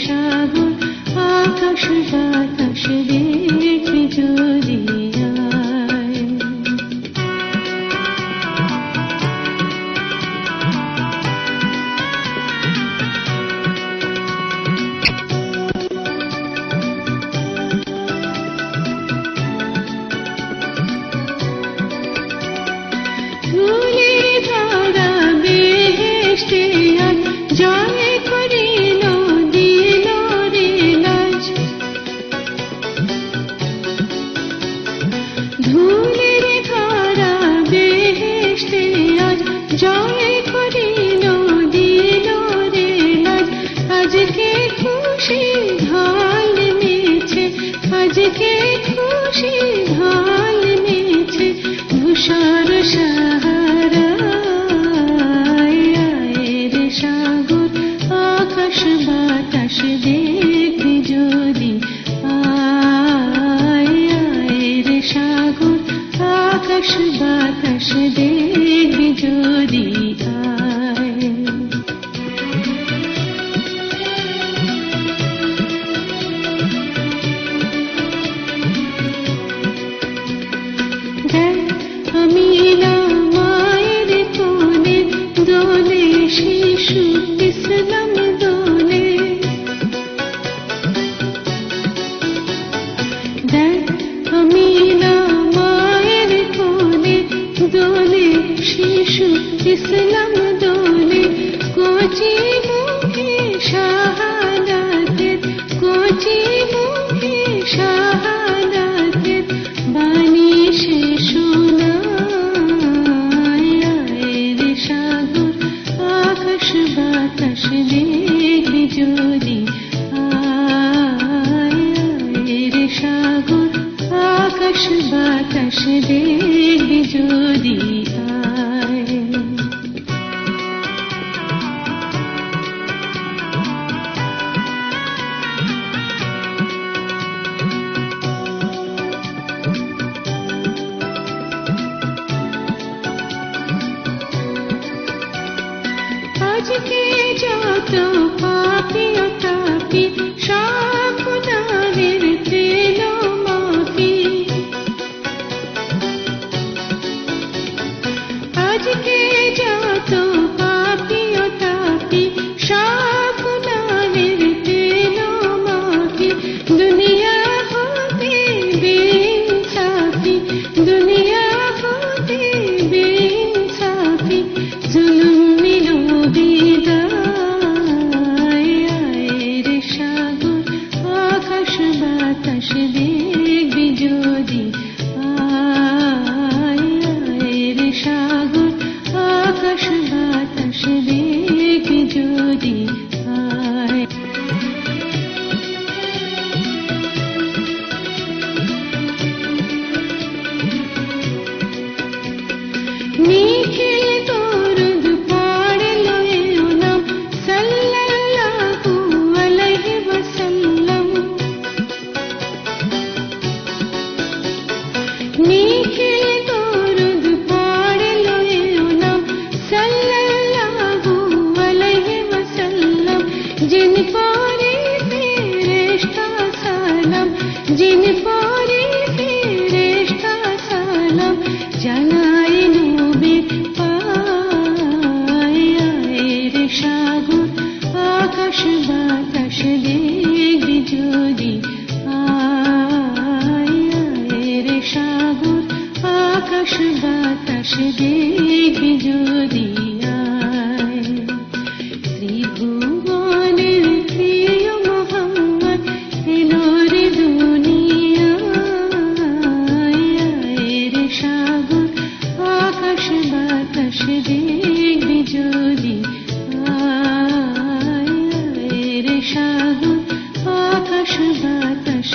সাগর আকাশ বাতাস দেখবি যদি আয়। ধুলি ধরা বেহেশতে আজ জয় করিল দিল রে লাজ। ধুলি ধরা বেহেশতে আজ জয় করিল দিল রে লাজ। আজকে খুশি ঢাল নেচে, আজকে খুশি ঢাল নেচে ধূসর সাহারায়। আয় রে সাগর আকাশ বাতাস দেখবি যদি আয়। আয় রে সাগর আকাশ বাতাস দেখবি যদি আয়। আমি না মায়ের কোলে দোলে শিশু ইসলাম দোলে। দেখ আমি না মায়ের কোলে দোলে শিশু ইসলাম দোলে। কচি মুখে শাহাদাতের, কচি মুখে শাহাদাতের বাণী সে শোনায়। আয় রে সাগর আকাশ বাতাস দেখবি যদি আয়। আয় রে সাগর আকাশ বাতাস দেখবি যদি আয়। আজকে যত পাপি ও তাপি সব গুনাহের দিল মাফি। আজকে যত পাপি ও তাপি সব গুনাহের দিল মাফি। দুনিয়া হতে বেইনসাফি, দুনিয়া হতে বেইনসাফি জুলুম নিল বিদায়। আয় রে সাগর আকাশ বাতাস দেখবি যদি আয়। আয় রে সাগর আকাশ বাতাস দেখবি যদি আয়। নিখিল দরুদ পড়লো এ নাম সাল্লাল্লাহু আলাইহি ওয়াসাল্লাম। নিখিল দরুদ পড়লো এ নাম সাল্লাল্লাহু আলাইহি ওয়াসাল্লাম। জিন পরে ফেরেশতা সালাম, জিন পরে ফেরেশতা সালাম জানাই নবীর পায়। আয় রে সাগর আকাশ বাতাস দেখবি যদি আয়। আয় রে সাগর আকাশ বাতাস দেখবি যদি আয়। ত্রিভুবনের প্রিয় মোহাম্মদ এলো রে দুনিয়ায়। আয় রে সাগর আকাশ বাতাস দেখবি যদি আয়। আয় রে সাগর আকাশ বাতাস